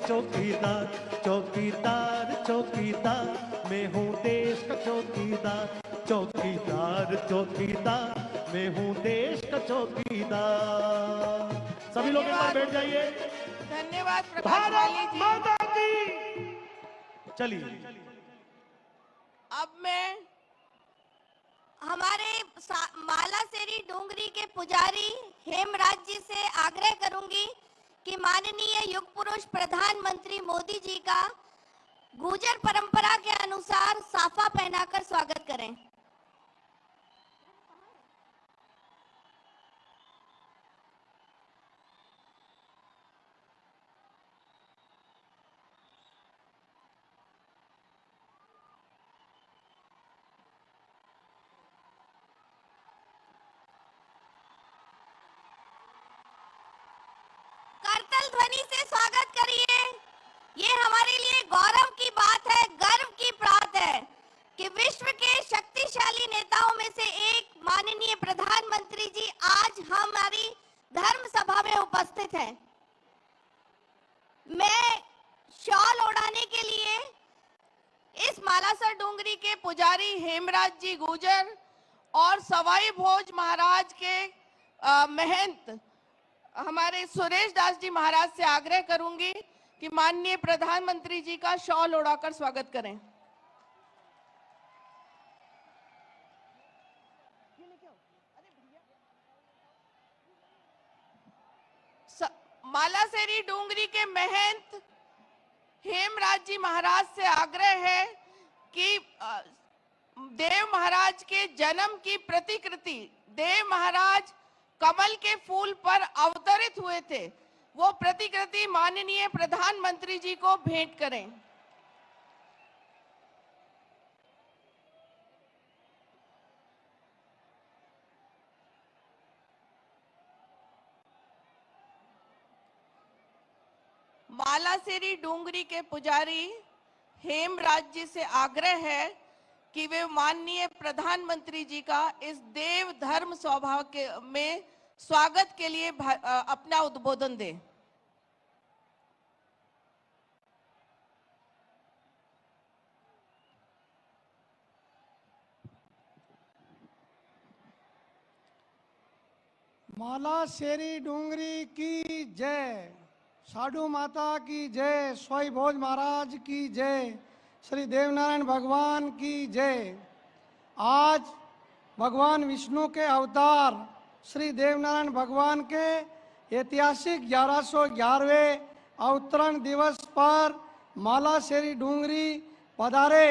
चौकीदार, चौकीदार चौकीदार, मैं हूँ देश का चौकीदार, चौकीदार चौकीदार, मैं हूँ देश का चौकीदार। सभी लोग एक बार बैठ जाइए। धन्यवाद प्रकाश भारत वाली जी। माता की। चलिए अब मैं हमारे मालासेरी डूंगरी के पुजारी हेमराज जी से आग्रह करूंगी कि माननीय युग पुरुष प्रधानमंत्री मोदी जी का गुर्जर परंपरा के अनुसार साफा पहनाकर स्वागत करें। करतल ध्वनि से स्वागत करिए। ये हमारे लिए गौरव की बात है, गर्व की बात है कि विश्व के शक्तिशाली नेताओं में से एक माननीय प्रधानमंत्री जी आज हमारी धर्म सभा में उपस्थित हैं। मैं शॉल ओढ़ाने के लिए इस मालासर डूंगरी के पुजारी हेमराज जी गुर्जर और सवाई भोज महाराज के महंत हमारे सुरेश दास जी महाराज से आग्रह करूंगी कि माननीय प्रधानमंत्री जी का शॉल ओढ़ाकर स्वागत करें। मालासेरी डूंगरी के महंत हेमराज जी महाराज से आग्रह है कि देव महाराज के जन्म की प्रतिकृति, देव महाराज कमल के फूल पर अवतरित हुए थे, वो प्रतिकृति माननीय प्रधानमंत्री जी को भेंट करें। मालासेरी डूंगरी के पुजारी हेमराज जी से आग्रह है कि वे माननीय प्रधानमंत्री जी का इस देव धर्म स्वभाव के में स्वागत के लिए अपना उद्बोधन दें। मालासेरी डूंगरी की जय, साधु माता की जय, स्वाई भोज महाराज की जय, श्री देवनारायण भगवान की जय। आज भगवान विष्णु के अवतार श्री देवनारायण भगवान के ऐतिहासिक 1111वें अवतरण दिवस पर मालासेरी डूंगरी पधारे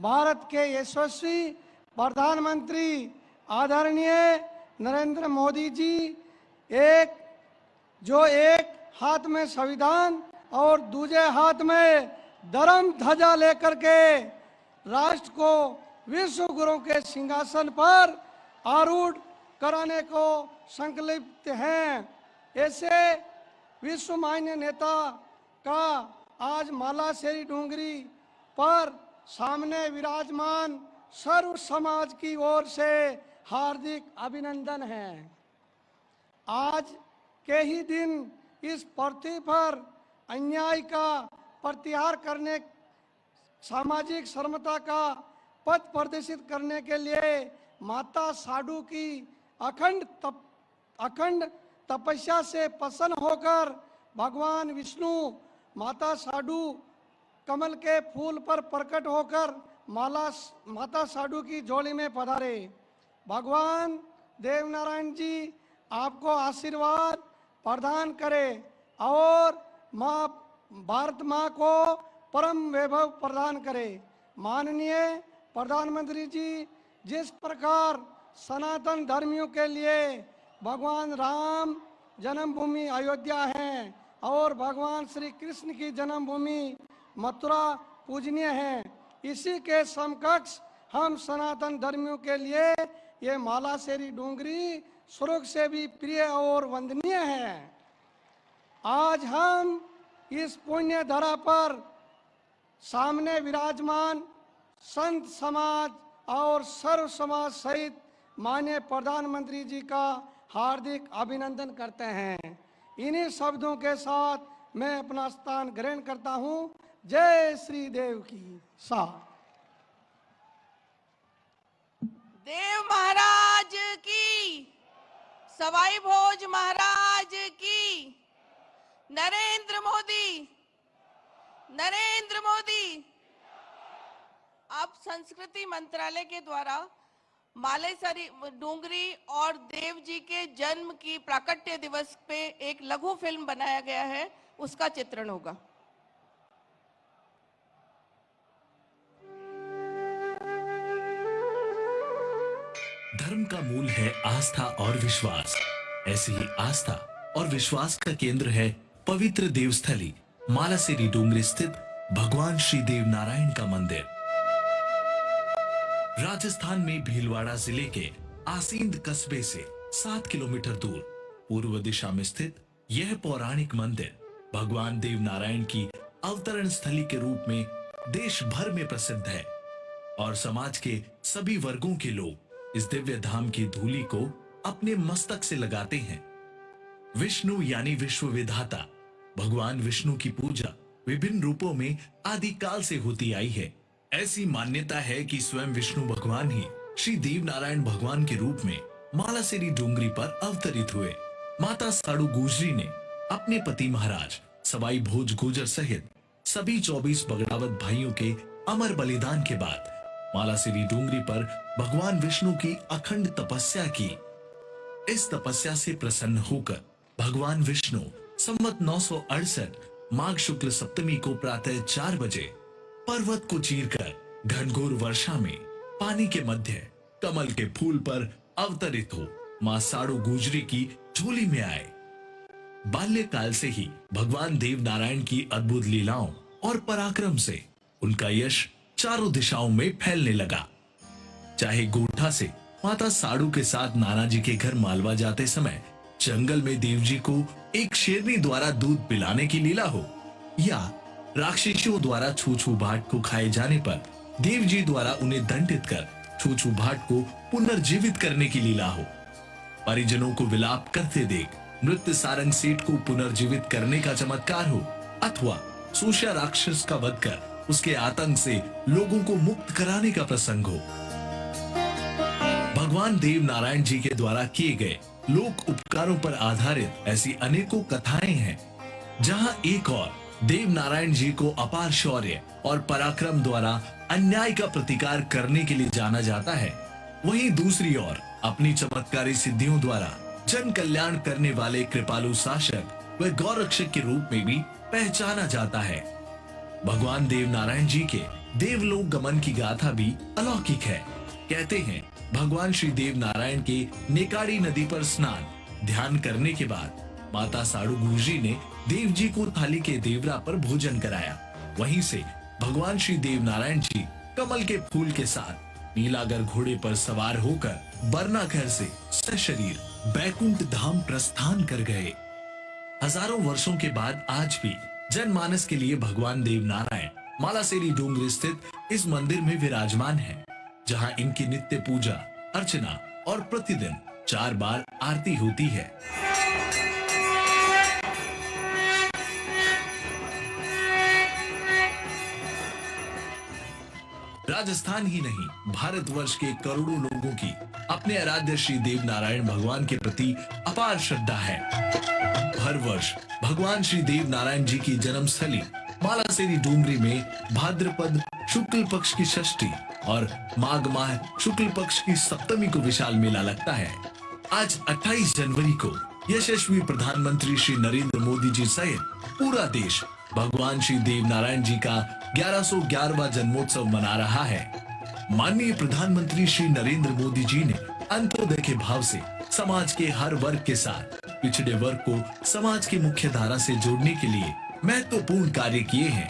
भारत के यशस्वी प्रधानमंत्री आदरणीय नरेंद्र मोदी जी एक हाथ में संविधान और दूसरे हाथ में धर्म ध्वजा लेकर के राष्ट्र को विश्व गुरु के सिंहासन पर आरूढ़ कराने को संकल्पित हैं। ऐसे विश्व मान्य नेता का आज मालासेरी डूंगरी पर सामने विराजमान सर्व समाज की ओर से हार्दिक अभिनंदन है। आज के ही दिन इस पृथ्वी पर अन्याय का प्रत्याहार करने, सामाजिक समता का पथ प्रदर्शित करने के लिए माता साधु की अखंड तपस्या से प्रसन्न होकर भगवान विष्णु माता साधु कमल के फूल पर प्रकट होकर माता साधु की झोली में पधारे। भगवान देवनारायण जी आपको आशीर्वाद प्रदान करे और माँ भारत माँ को परम वैभव प्रदान करे। माननीय प्रधानमंत्री जी जिस प्रकार सनातन धर्मियों के लिए भगवान राम जन्मभूमि अयोध्या है और भगवान श्री कृष्ण की जन्मभूमि मथुरा पूजनीय है, इसी के समकक्ष हम सनातन धर्मियों के लिए ये मालासेरी डूंगरी स्वर्ग से भी प्रिय और वंदनीय है। आज हम इस पुण्य धरा पर सामने विराजमान संत समाज और सर्व समाज सहित माननीय प्रधानमंत्री जी का हार्दिक अभिनंदन करते हैं। इन्हीं शब्दों के साथ मैं अपना स्थान ग्रहण करता हूं। जय श्री देव की सा। देव महाराज की, सवाई भोज महाराज की, नरेंद्र मोदी, नरेंद्र मोदी। अब संस्कृति मंत्रालय के द्वारा मालेसरी डूंगरी और देव जी के जन्म की प्राकट्य दिवस पे एक लघु फिल्म बनाया गया है, उसका चित्रण होगा। धर्म का मूल है आस्था और विश्वास। ऐसी ही आस्था और विश्वास का केंद्र है पवित्र देवस्थली मालासेरी डूंगरी स्थित भगवान श्री देव नारायण का मंदिर। राजस्थान में भीलवाड़ा जिले के आसींद कस्बे से 7 किलोमीटर दूर पूर्व दिशा में स्थित यह पौराणिक मंदिर भगवान देव नारायण की अवतरण स्थली के रूप में देश भर में प्रसिद्ध है और समाज के सभी वर्गों के लोग इस दिव्य धाम की धूलि को अपने मस्तक से लगाते हैं। विष्णु यानी विश्व विधाता भगवान विष्णु की पूजा विभिन्न रूपों में आदिकाल से होती आई है। ऐसी मान्यता है कि स्वयं विष्णु भगवान ही श्री देव नारायण भगवान के रूप में मालासेरी डूंगरी पर अवतरित हुए। माता साड़ू गुजरी ने अपने पति महाराज सवाई भोज गुजर सहित सभी 24 बगड़ावत भाइयों के अमर बलिदान के बाद मालासेरी डूंगरी पर भगवान विष्णु की अखंड तपस्या की। इस तपस्या से प्रसन्न होकर भगवान विष्णु संवत 968 माघ शुक्ल सप्तमी को प्रातः 4 बजे पर्वत को चीरकर घनघोर वर्षा में पानी के मध्य कमल के फूल पर अवतरित हो मां साड़ू गुजरी की झोली में आए। बाल्यकाल से ही भगवान देव नारायण की अद्भुत लीलाओं और पराक्रम से उनका यश चारों दिशाओं में फैलने लगा। चाहे गोठा से माता साड़ू के साथ नाना जी के घर मालवा जाते समय जंगल में देव जी को एक शेरनी द्वारा दूध पिलाने की लीला हो, या राक्षसियों द्वारा छूछू भाट को खाए जाने पर देव जी द्वारा उन्हें दंडित कर छूछू भाट को पुनर्जीवित करने की लीला हो, परिजनों को विलाप करते देख मृत सारंग सेठ को पुनर्जीवित करने का चमत्कार हो, अथवा सूष्या राक्षस का वध कर उसके आतंक से लोगों को मुक्त कराने का प्रसंग हो। भगवान देव नारायण जी के द्वारा किए गए लोक उपकारों पर आधारित ऐसी अनेकों कथाएं हैं, जहां एक और देव नारायण जी को अपार शौर्य और पराक्रम द्वारा अन्याय का प्रतिकार करने के लिए जाना जाता है, वहीं दूसरी ओर अपनी चमत्कारी सिद्धियों द्वारा जन कल्याण करने वाले कृपालु शासक व गौरक्षक के रूप में भी पहचाना जाता है। भगवान देव नारायण जी के देवलोक गमन की गाथा भी अलौकिक है। कहते हैं भगवान श्री देव नारायण के नेकाड़ी नदी पर स्नान ध्यान करने के बाद माता साड़ू गुजरी ने देव जी को थाली के देवरा पर भोजन कराया। वहीं से भगवान श्री देव नारायण जी कमल के फूल के साथ नीलागर घोड़े पर सवार होकर बरनाघर से सशरीर बैकुंठ धाम प्रस्थान कर गए। हजारों वर्षों के बाद आज भी जनमानस के लिए भगवान देव नारायण मालासेरी डूंगरी स्थित इस मंदिर में विराजमान है, जहां इनकी नित्य पूजा अर्चना और प्रतिदिन 4 बार आरती होती है। राजस्थान ही नहीं भारतवर्ष के करोड़ों लोगों की अपने आराध्य श्री देव नारायण भगवान के प्रति अपार श्रद्धा है। हर वर्ष भगवान श्री देव नारायण जी की जन्मस्थली मालासेरी डूंगरी में भाद्रपद शुक्ल पक्ष की षष्ठी और माघ माह शुक्ल पक्ष की सप्तमी को विशाल मेला लगता है। आज 28 जनवरी को यशस्वी प्रधानमंत्री श्री नरेंद्र मोदी जी सहित पूरा देश भगवान श्री देव नारायण जी का 1111वां जन्मोत्सव मना रहा है। माननीय प्रधानमंत्री श्री नरेंद्र मोदी जी ने अंत्योदय के भाव से समाज के हर वर्ग के साथ पिछड़े वर्ग को समाज की मुख्य धारा से जोड़ने के लिए महत्वपूर्ण कार्य किए हैं।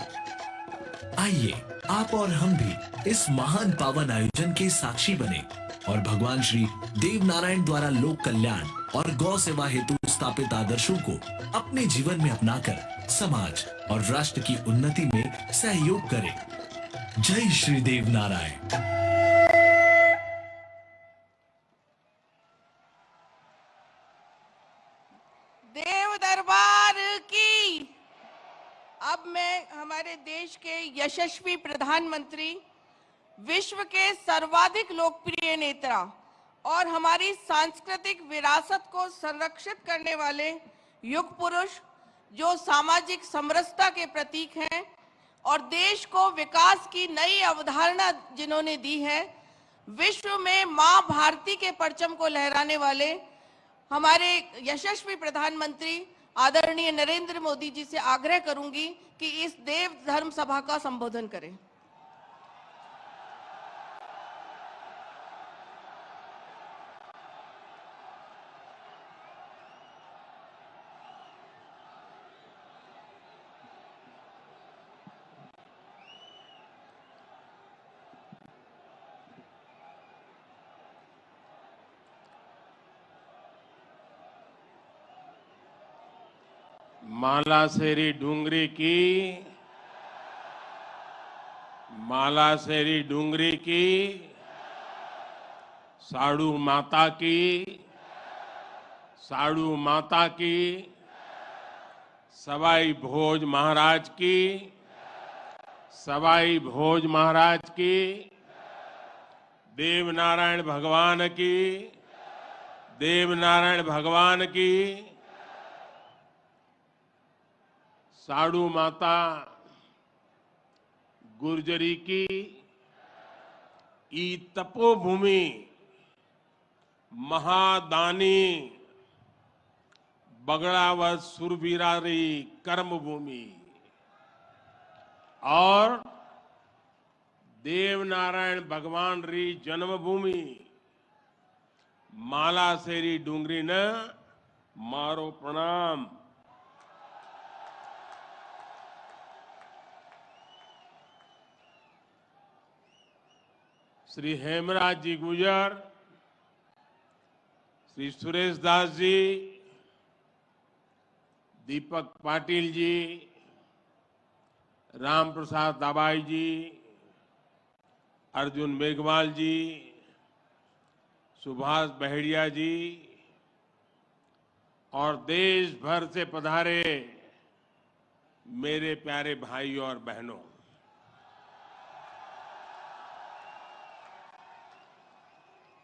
आइए आप और हम भी इस महान पावन आयोजन के साक्षी बने और भगवान श्री देव नारायण द्वारा लोक कल्याण और गौ सेवा हेतु स्थापित आदर्शों को अपने जीवन में अपनाकर समाज और राष्ट्र की उन्नति में सहयोग करें। जय श्री देव नारायण। देव दरबार की, हमारे देश के यशस्वी प्रधानमंत्री, विश्व के सर्वाधिक लोकप्रिय नेता और हमारी सांस्कृतिक विरासत को संरक्षित करने वाले युग पुरुष, जो सामाजिक समरसता के प्रतीक हैं और देश को विकास की नई अवधारणा जिन्होंने दी है, विश्व में मां भारती के परचम को लहराने वाले हमारे यशस्वी प्रधानमंत्री आदरणीय नरेंद्र मोदी जी से आग्रह करूंगी कि इस देव धर्म सभा का संबोधन करें। मालासेरी डूंगरी की साड़ू माता की सवाई भोज महाराज की देवनारायण भगवान की साड़ू माता गुर्जरी की ई तपोभूमि महादानी बगड़ावत सुरबीरारी कर्मभूमि और देवनारायण भगवान री जन्मभूमि मालासेरी डूंगरी ने मारो प्रणाम। श्री हेमराज जी गुजर, श्री सुरेश दास जी, दीपक पाटिल जी, राम प्रसाद दाबाई जी, अर्जुन मेघवाल जी, सुभाष बहेड़िया जी और देश भर से पधारे मेरे प्यारे भाइयों और बहनों,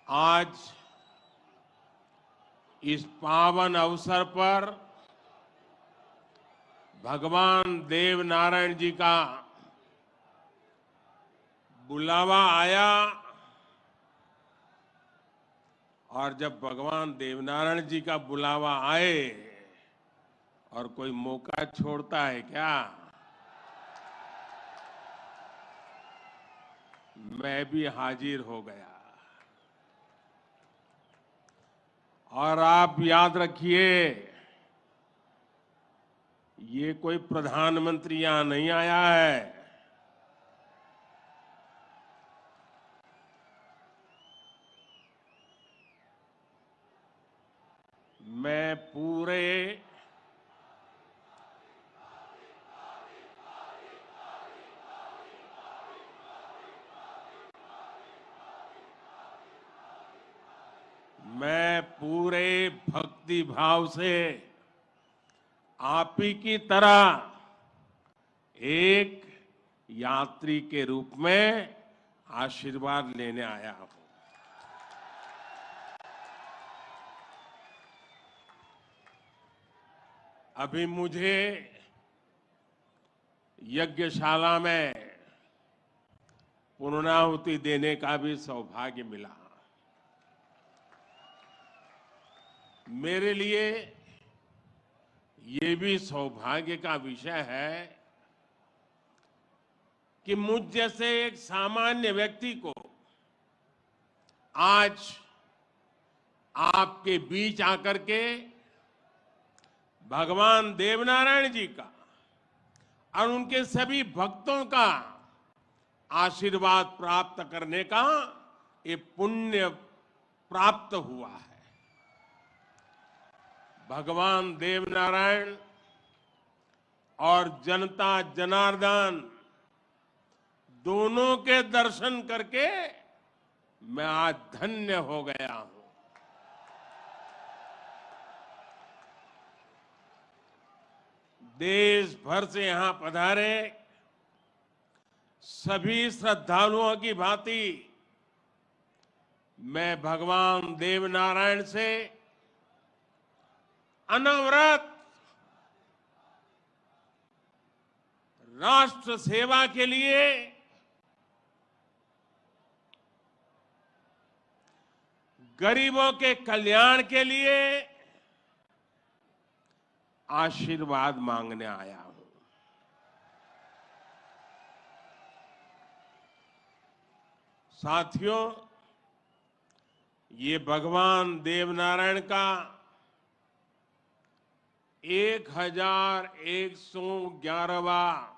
आज इस पावन अवसर पर भगवान देव नारायण जी का बुलावा आया और जब भगवान देवनारायण जी का बुलावा आए और कोई मौका छोड़ता है क्या? मैं भी हाजिर हो गया। और आप याद रखिए, ये कोई प्रधानमंत्री यहां नहीं आया है। मैं पूरे भक्ति भाव से आप ही की तरह एक यात्री के रूप में आशीर्वाद लेने आया हूं। अभी मुझे यज्ञशाला में पूर्णाहुति देने का भी सौभाग्य मिला। मेरे लिए ये भी सौभाग्य का विषय है कि मुझ जैसे एक सामान्य व्यक्ति को आज आपके बीच आकर के भगवान देवनारायण जी का और उनके सभी भक्तों का आशीर्वाद प्राप्त करने का ये पुण्य प्राप्त हुआ है। भगवान देवनारायण और जनता जनार्दन दोनों के दर्शन करके मैं आज धन्य हो गया हूं। देश भर से यहां पधारे सभी श्रद्धालुओं की भांति मैं भगवान देवनारायण से अनवरत राष्ट्र सेवा के लिए गरीबों के कल्याण के लिए आशीर्वाद मांगने आया हूं। साथियों, ये भगवान देवनारायण का 1111वां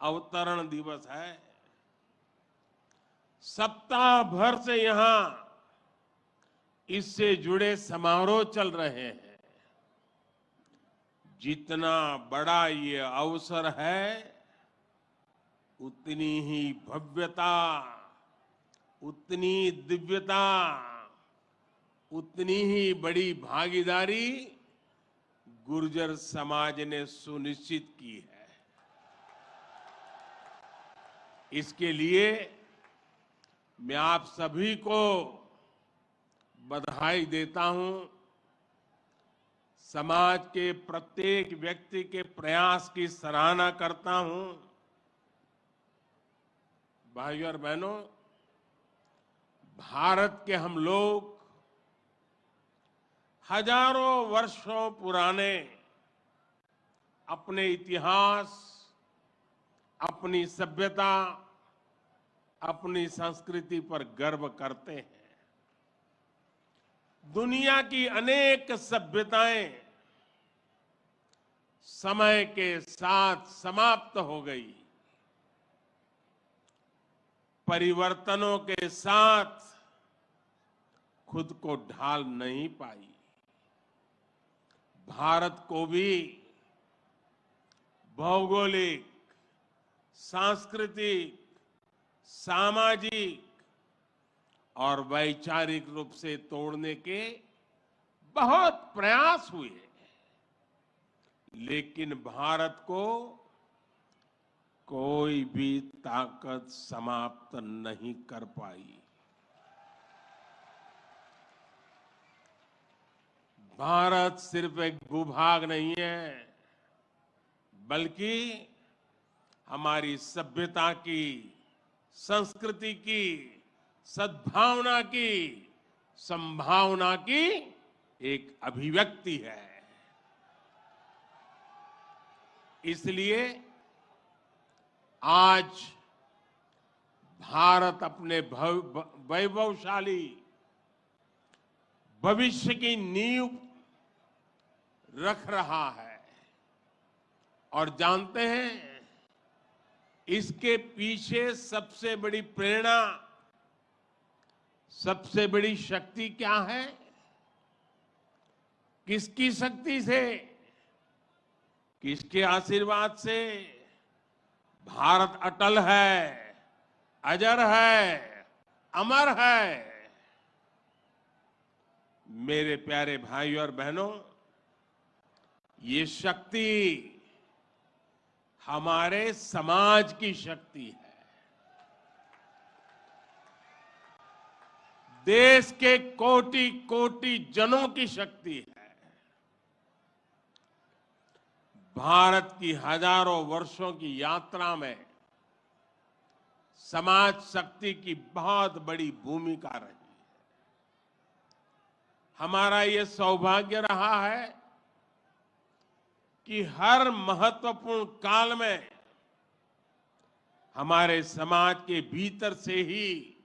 अवतरण दिवस है। सप्ताह भर से यहां इससे जुड़े समारोह चल रहे हैं। जितना बड़ा ये अवसर है, उतनी ही भव्यता, उतनी दिव्यता, उतनी ही बड़ी भागीदारी गुर्जर समाज ने सुनिश्चित की है। इसके लिए मैं आप सभी को बधाई देता हूं। समाज के प्रत्येक व्यक्ति के प्रयास की सराहना करता हूं। भाइयों और बहनों, भारत के हम लोग हजारों वर्षों पुराने अपने इतिहास, अपनी सभ्यता, अपनी संस्कृति पर गर्व करते हैं। दुनिया की अनेक सभ्यताएं समय के साथ समाप्त हो गई, परिवर्तनों के साथ खुद को ढाल नहीं पाई। भारत को भी भौगोलिक, सांस्कृतिक, सामाजिक और वैचारिक रूप से तोड़ने के बहुत प्रयास हुए, लेकिन भारत को कोई भी ताकत समाप्त नहीं कर पाई। भारत सिर्फ एक भूभाग नहीं है, बल्कि हमारी सभ्यता की, संस्कृति की, सद्भावना की, संभावना की एक अभिव्यक्ति है। इसलिए आज भारत अपने वैभवशाली भविष्य की नींव रख रहा है। और जानते हैं, इसके पीछे सबसे बड़ी प्रेरणा, सबसे बड़ी शक्ति क्या है? किसकी शक्ति से, किसके आशीर्वाद से? भारत अटल है, अजर है, अमर है। मेरे प्यारे भाइयों और बहनों, ये शक्ति हमारे समाज की शक्ति है। देश के कोटि कोटि जनों की शक्ति है। भारत की हजारों वर्षों की यात्रा में समाज शक्ति की बहुत बड़ी भूमिका रही है। हमारा ये सौभाग्य रहा है कि हर महत्वपूर्ण काल में हमारे समाज के भीतर से ही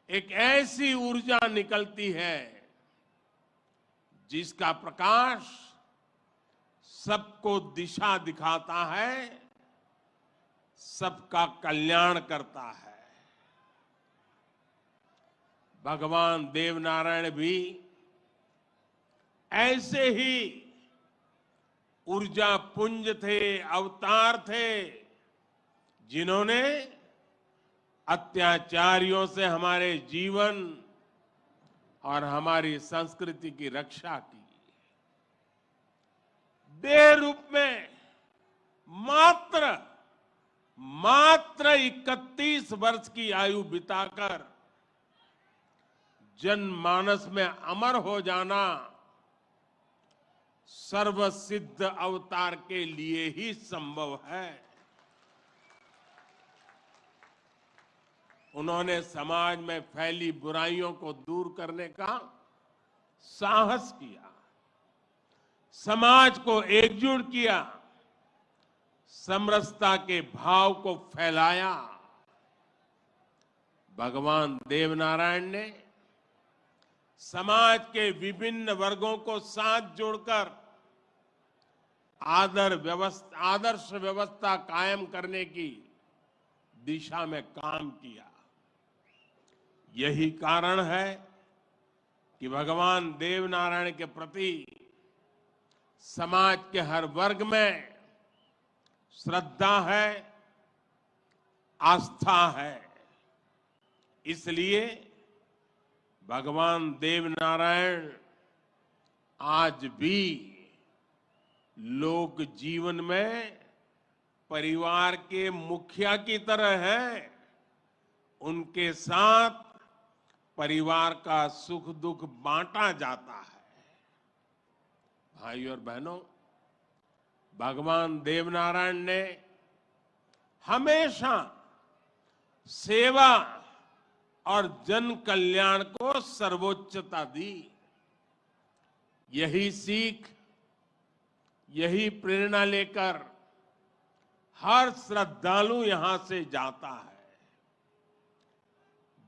एक ऐसी ऊर्जा निकलती है जिसका प्रकाश सबको दिशा दिखाता है, सबका कल्याण करता है। भगवान देवनारायण भी ऐसे ही ऊर्जा पुंज थे, अवतार थे, जिन्होंने अत्याचारियों से हमारे जीवन और हमारी संस्कृति की रक्षा की। देह रूप में मात्र 131 वर्ष की आयु बिताकर जनमानस में अमर हो जाना सर्वसिद्ध अवतार के लिए ही संभव है। उन्होंने समाज में फैली बुराइयों को दूर करने का साहस किया, समाज को एकजुट किया, समरसता के भाव को फैलाया। भगवान देवनारायण ने समाज के विभिन्न वर्गों को साथ जोड़कर आदर्श व्यवस्था कायम करने की दिशा में काम किया। यही कारण है कि भगवान देवनारायण के प्रति समाज के हर वर्ग में श्रद्धा है, आस्था है। इसलिए भगवान देवनारायण आज भी लोक जीवन में परिवार के मुखिया की तरह हैं। उनके साथ परिवार का सुख दुख बांटा जाता है। भाइयों और बहनों, भगवान देवनारायण ने हमेशा सेवा और जन कल्याण को सर्वोच्चता दी। यही सीख, यही प्रेरणा लेकर हर श्रद्धालु यहां से जाता है।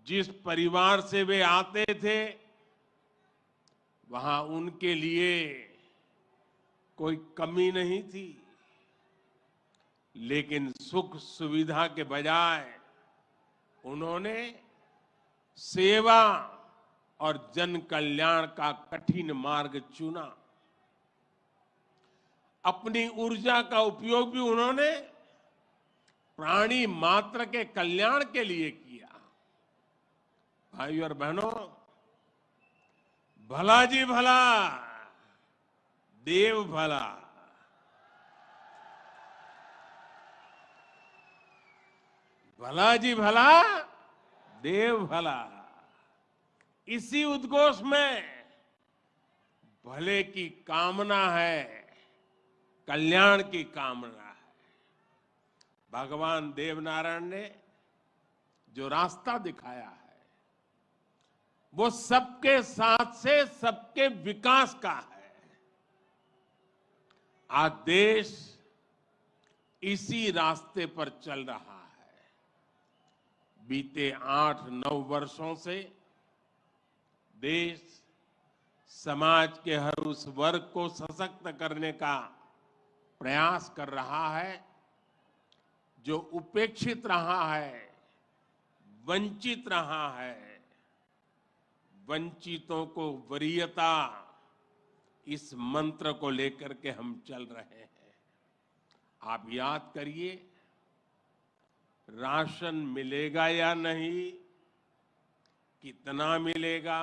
जिस परिवार से वे आते थे, वहां उनके लिए कोई कमी नहीं थी, लेकिन सुख सुविधा के बजाय उन्होंने सेवा और जन कल्याण का कठिन मार्ग चुना। अपनी ऊर्जा का उपयोग भी उन्होंने प्राणी मात्र के कल्याण के लिए किया। भाइयों और बहनों, भला जी भला, देव भला। भला जी भला, देव भला। इसी उद्घोष में भले की कामना है, कल्याण की कामना है। भगवान देवनारायण ने जो रास्ता दिखाया है, वो सबके साथ से सबके विकास का है। आज देश इसी रास्ते पर चल रहा है। बीते 8-9 वर्षों से देश समाज के हर उस वर्ग को सशक्त करने का प्रयास कर रहा है जो उपेक्षित रहा है, वंचित रहा है। वंचितों को वरीयता, इस मंत्र को लेकर के हम चल रहे हैं। आप याद करिए, राशन मिलेगा या नहीं, कितना मिलेगा,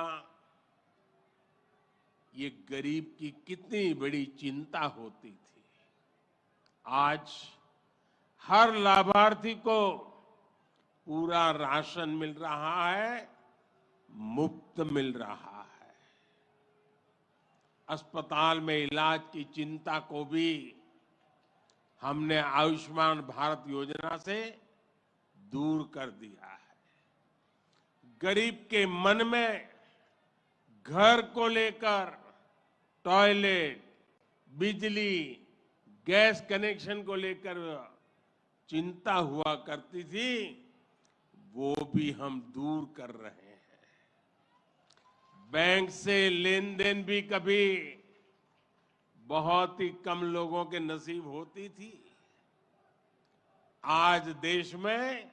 ये गरीब की कितनी बड़ी चिंता होती थी। आज हर लाभार्थी को पूरा राशन मिल रहा है, मुफ्त मिल रहा है। अस्पताल में इलाज की चिंता को भी हमने आयुष्मान भारत योजना से दूर कर दिया है। गरीब के मन में घर को लेकर टॉयलेट, बिजली, गैस कनेक्शन को लेकर चिंता हुआ करती थी, वो भी हम दूर कर रहे हैं। बैंक से लेन देन भी कभी बहुत ही कम लोगों के नसीब होती थी। आज देश में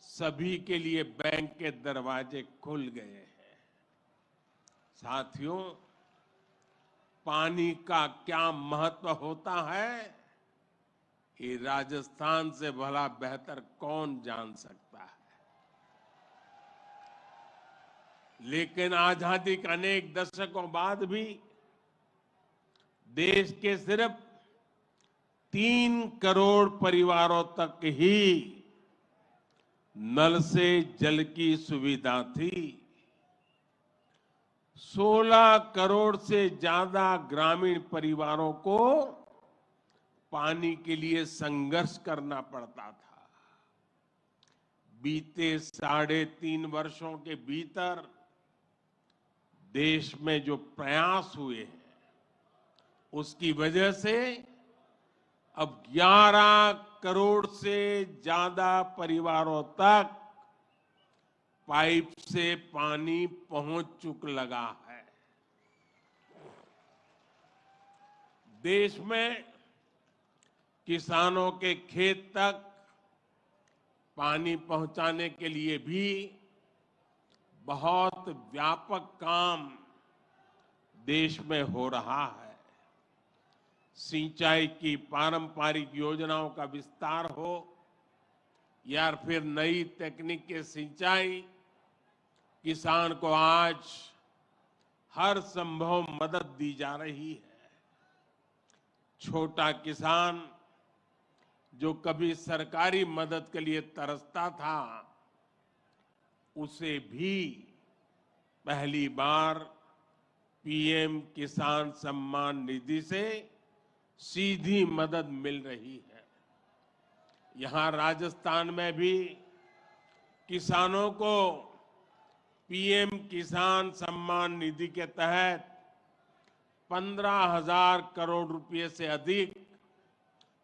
सभी के लिए बैंक के दरवाजे खुल गए हैं। साथियों, पानी का क्या महत्व होता है, ये राजस्थान से भला बेहतर कौन जान सकता है। लेकिन आजादी के अनेक दशकों बाद भी देश के सिर्फ 3 करोड़ परिवारों तक ही नल से जल की सुविधा थी। 16 करोड़ से ज्यादा ग्रामीण परिवारों को पानी के लिए संघर्ष करना पड़ता था। बीते 3.5 वर्षों के भीतर देश में जो प्रयास हुए हैं, उसकी वजह से अब 11 करोड़ से ज्यादा परिवारों तक पाइप से पानी पहुंच चुक लगा है। देश में किसानों के खेत तक पानी पहुंचाने के लिए भी बहुत व्यापक काम देश में हो रहा है। सिंचाई की पारंपरिक योजनाओं का विस्तार हो या फिर नई तकनीक के सिंचाई, किसान को आज हर संभव मदद दी जा रही है। छोटा किसान जो कभी सरकारी मदद के लिए तरसता था, उसे भी पहली बार पीएम किसान सम्मान निधि से सीधी मदद मिल रही है। यहां राजस्थान में भी किसानों को पीएम किसान सम्मान निधि के तहत 15,000 करोड़ रुपए से अधिक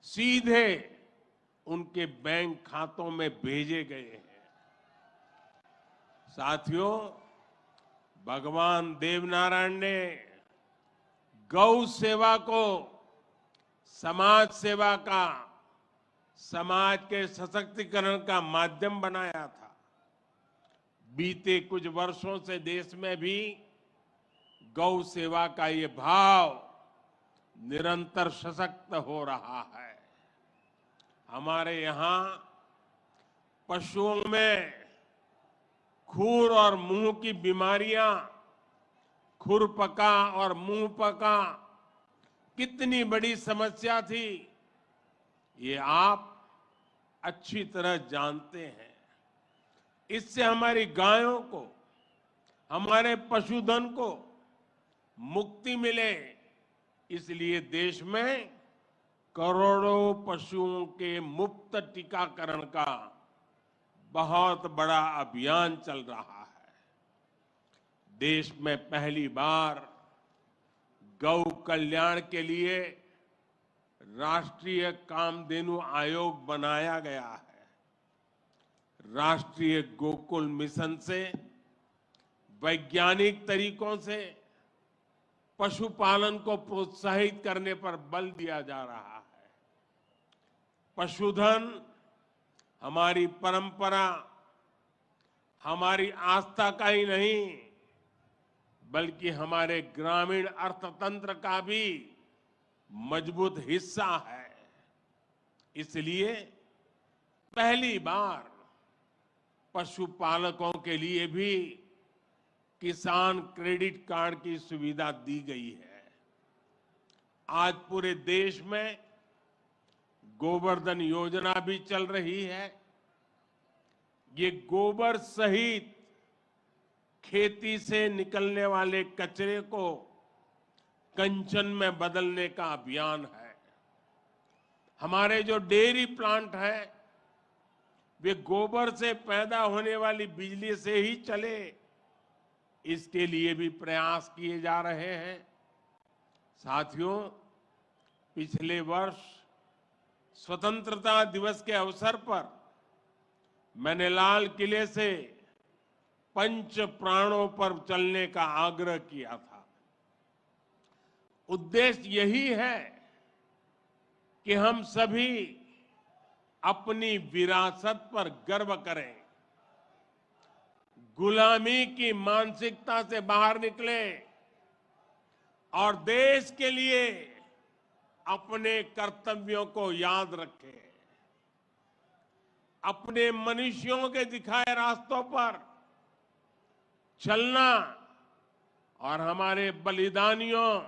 सीधे उनके बैंक खातों में भेजे गए हैं। साथियों, भगवान देवनारायण ने गौ सेवा को समाज सेवा का, समाज के सशक्तिकरण का माध्यम बनाया था। बीते कुछ वर्षों से देश में भी गौ सेवा का ये भाव निरंतर सशक्त हो रहा है। हमारे यहाँ पशुओं में खुर और मुंह की बीमारियां, खुरपका और मुंहपका कितनी बड़ी समस्या थी, ये आप अच्छी तरह जानते हैं। इससे हमारी गायों को, हमारे पशुधन को मुक्ति मिले, इसलिए देश में करोड़ों पशुओं के मुफ्त टीकाकरण का बहुत बड़ा अभियान चल रहा है। देश में पहली बार गौ कल्याण के लिए राष्ट्रीय कामधेनु आयोग बनाया गया है। राष्ट्रीय गोकुल मिशन से वैज्ञानिक तरीकों से पशुपालन को प्रोत्साहित करने पर बल दिया जा रहा है। पशुधन हमारी परंपरा, हमारी आस्था का ही नहीं, बल्कि हमारे ग्रामीण अर्थतंत्र का भी मजबूत हिस्सा है। इसलिए पहली बार पशुपालकों के लिए भी किसान क्रेडिट कार्ड की सुविधा दी गई है। आज पूरे देश में गोवर्धन योजना भी चल रही है। ये गोबर सहित खेती से निकलने वाले कचरे को कंचन में बदलने का अभियान है। हमारे जो डेयरी प्लांट है, वे गोबर से पैदा होने वाली बिजली से ही चले, इसके लिए भी प्रयास किए जा रहे हैं। साथियों, पिछले वर्ष स्वतंत्रता दिवस के अवसर पर मैंने लाल किले से पंच प्राणों पर चलने का आग्रह किया था। उद्देश्य यही है कि हम सभी अपनी विरासत पर गर्व करें, गुलामी की मानसिकता से बाहर निकले और देश के लिए अपने कर्तव्यों को याद रखें। अपने मनुष्यों के दिखाए रास्तों पर चलना और हमारे बलिदानियों,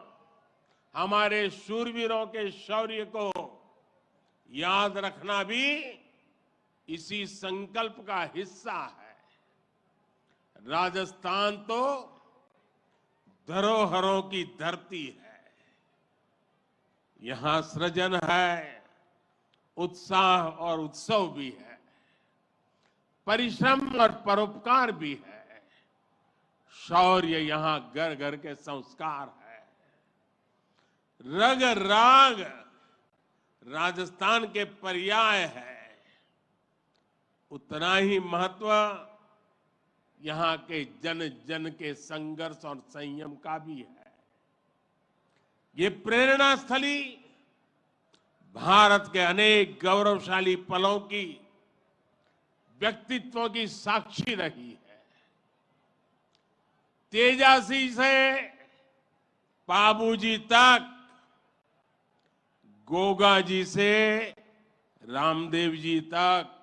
हमारे शूरवीरों के शौर्य को याद रखना भी इसी संकल्प का हिस्सा है। राजस्थान तो धरोहरों की धरती है। यहां सृजन है, उत्साह और उत्सव भी है, परिश्रम और परोपकार भी है, शौर्य यहां घर घर के संस्कार है। रग राग राजस्थान के पर्याय है, उतना ही महत्व यहां के जन जन के संघर्ष और संयम का भी है। ये प्रेरणा स्थली भारत के अनेक गौरवशाली पलों की, व्यक्तित्वों की साक्षी रही है। तेजासी से बाबूजी तक, गोगा जी से रामदेव जी तक,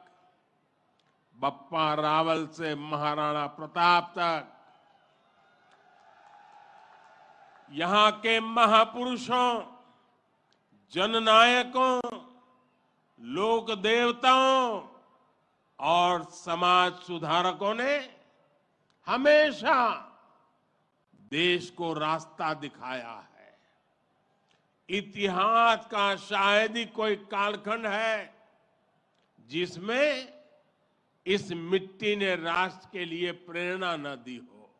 बप्पा रावल से महाराणा प्रताप तक, यहां के महापुरुषों, जननायकों, लोक देवताओं और समाज सुधारकों ने हमेशा देश को रास्ता दिखाया है। इतिहास का शायद ही कोई कालखंड है जिसमें इस मिट्टी ने राष्ट्र के लिए प्रेरणा न दी हो।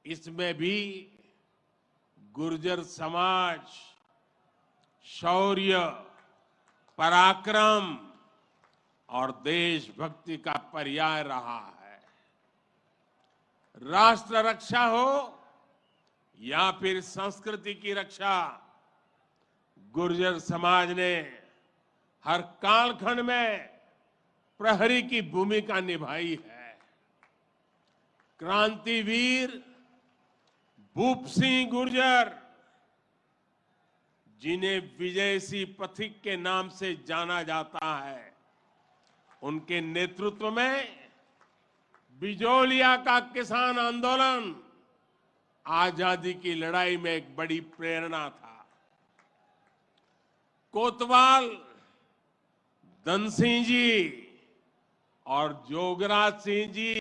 इसमें भी गुर्जर समाज शौर्य, पराक्रम और देशभक्ति का पर्याय रहा है। राष्ट्र रक्षा हो या फिर संस्कृति की रक्षा, गुर्जर समाज ने हर कालखंड में प्रहरी की भूमिका निभाई है। क्रांतिवीर भूप सिंह गुर्जर, जिन्हें विजय सिंह पथिक के नाम से जाना जाता है, उनके नेतृत्व में बिजोलिया का किसान आंदोलन आजादी की लड़ाई में एक बड़ी प्रेरणा था। कोतवाल धन सिंह जी और जोगराज सिंह जी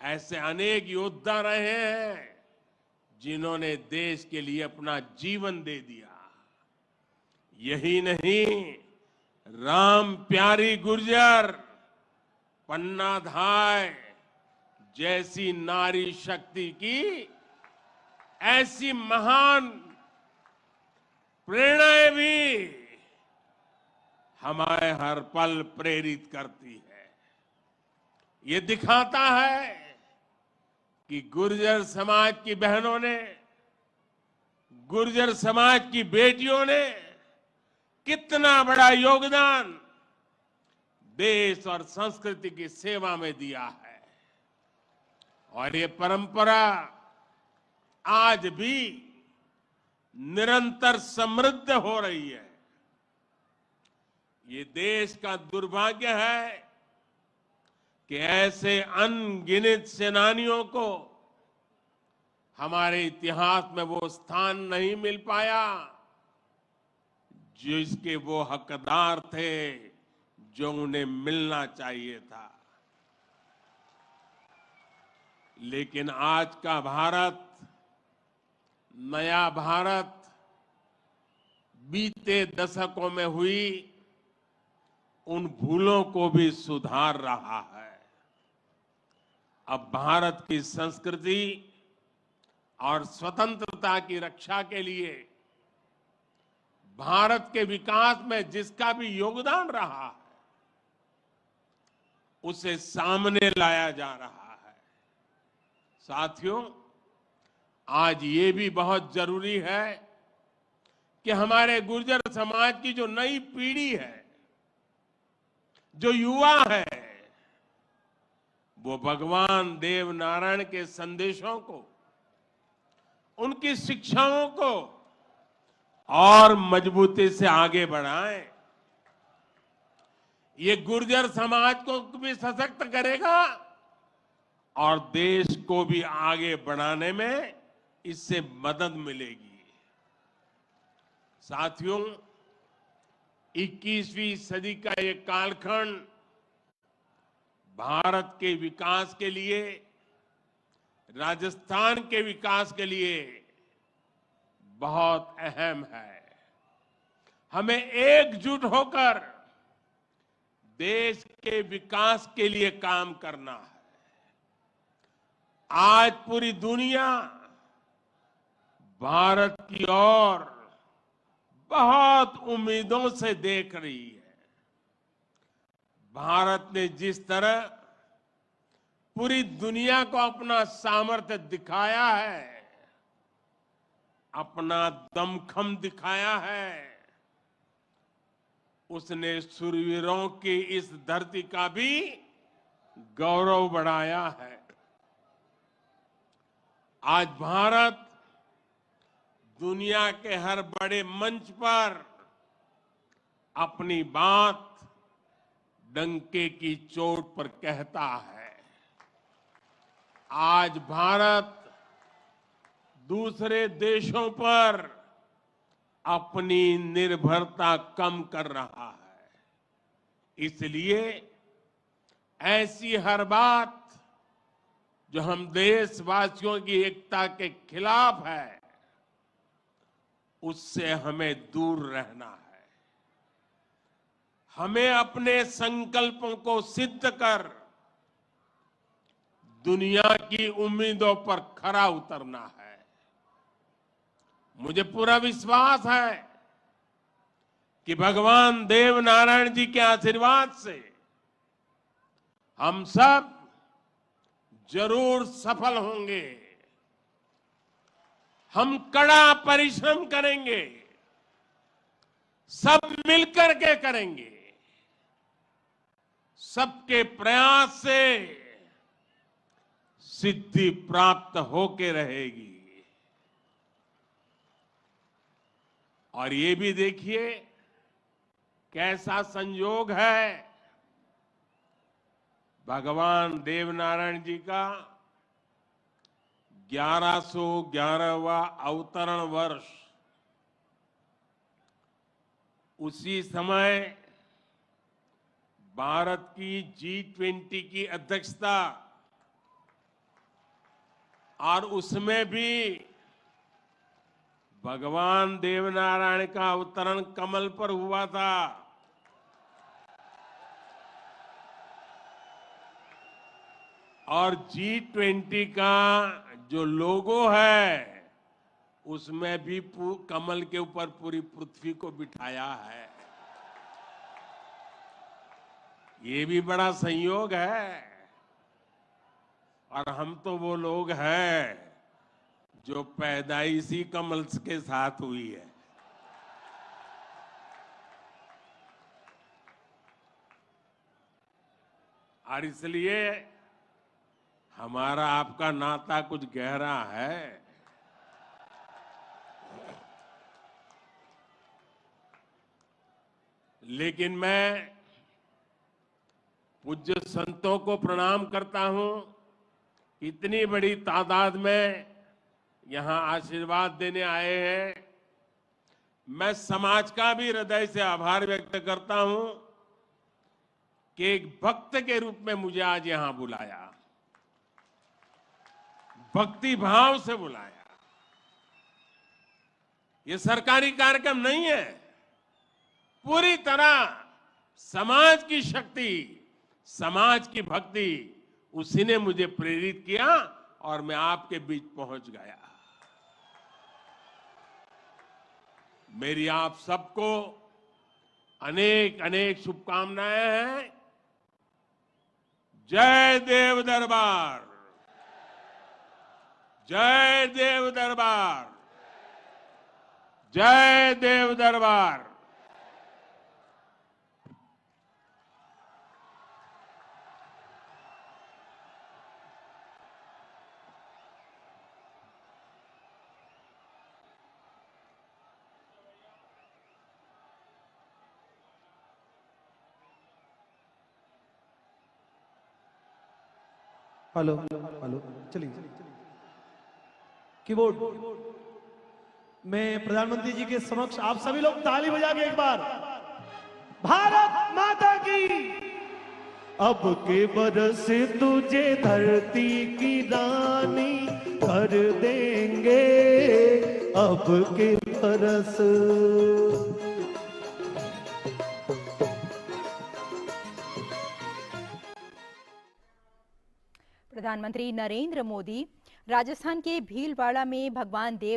ऐसे अनेक योद्धा रहे हैं जिन्होंने देश के लिए अपना जीवन दे दिया। यही नहीं, राम प्यारी गुर्जर, पन्ना धाय जैसी नारी शक्ति की ऐसी महान प्रेरणाएं भी हमारे हर पल प्रेरित करती है। ये दिखाता है कि गुर्जर समाज की बहनों ने, गुर्जर समाज की बेटियों ने कितना बड़ा योगदान देश और संस्कृति की सेवा में दिया है। और ये परंपरा आज भी निरंतर समृद्ध हो रही है। ये देश का दुर्भाग्य है कि ऐसे अनगिनत सेनानियों को हमारे इतिहास में वो स्थान नहीं मिल पाया जिसके वो हकदार थे, जो उन्हें मिलना चाहिए था। लेकिन आज का भारत, नया भारत, बीते दशकों में हुई उन भूलों को भी सुधार रहा है। अब भारत की संस्कृति और स्वतंत्रता की रक्षा के लिए भारत के विकास में जिसका भी योगदान रहा है, उसे सामने लाया जा रहा है। साथियों, आज ये भी बहुत जरूरी है कि हमारे गुर्जर समाज की जो नई पीढ़ी है, जो युवा है, वो भगवान देव नारायण के संदेशों को, उनकी शिक्षाओं को और मजबूती से आगे बढ़ाएं। ये गुर्जर समाज को भी सशक्त करेगा और देश को भी आगे बढ़ाने में इससे मदद मिलेगी। साथियों, 21वीं सदी का ये कालखंड भारत के विकास के लिए, राजस्थान के विकास के लिए बहुत अहम है। हमें एकजुट होकर देश के विकास के लिए काम करना है। आज पूरी दुनिया भारत की ओर बहुत उम्मीदों से देख रही है। भारत ने जिस तरह पूरी दुनिया को अपना सामर्थ्य दिखाया है, अपना दमखम दिखाया है, उसने शूरवीरों की इस धरती का भी गौरव बढ़ाया है। आज भारत दुनिया के हर बड़े मंच पर अपनी बात डंके की चोट पर कहता है। आज भारत दूसरे देशों पर अपनी निर्भरता कम कर रहा है। इसलिए ऐसी हर बात जो हम देशवासियों की एकता के खिलाफ है, उससे हमें दूर रहना है। हमें अपने संकल्पों को सिद्ध कर दुनिया की उम्मीदों पर खरा उतरना है। मुझे पूरा विश्वास है कि भगवान देव नारायण जी के आशीर्वाद से हम सब जरूर सफल होंगे। हम कड़ा परिश्रम करेंगे, सब मिलकर के करेंगे। सबके प्रयास से सिद्धि प्राप्त होके रहेगी। और ये भी देखिए कैसा संयोग है, भगवान देवनारायण जी का 1111वां अवतरण वर्ष। उसी समय भारत की G20 की अध्यक्षता, और उसमें भी भगवान देवनारायण का अवतरण कमल पर हुआ था। और G20 का जो लोगो है, उसमें भी कमल के ऊपर पूरी पृथ्वी को बिठाया है। ये भी बड़ा संयोग है। और हम तो वो लोग हैं जो पैदाइशी कमल के साथ हुई है। और इसलिए हमारा आपका नाता कुछ गहरा है। लेकिन मैं पूज्य संतों को प्रणाम करता हूं। इतनी बड़ी तादाद में यहां आशीर्वाद देने आए हैं। मैं समाज का भी हृदय से आभार व्यक्त करता हूं कि एक भक्त के रूप में मुझे आज यहां बुलाया, भक्ति भाव से बुलाया। ये सरकारी कार्यक्रम नहीं है। पूरी तरह समाज की शक्ति, समाज की भक्ति, उसी ने मुझे प्रेरित किया और मैं आपके बीच पहुंच गया। मेरी आप सबको अनेक अनेक शुभकामनाएं हैं। जय देव दरबार, जय देव दरबार, जय देव दरबार। हेलो हेलो, चलिए कीबोर्ड। मैं प्रधानमंत्री जी के समक्ष आप सभी लोग ताली बजा के एक बार भारत माता की। अब के बरस तुझे धरती की रानी कर देंगे, अब के बरस। प्रधानमंत्री नरेंद्र मोदी राजस्थान के भीलवाड़ा में भगवान देव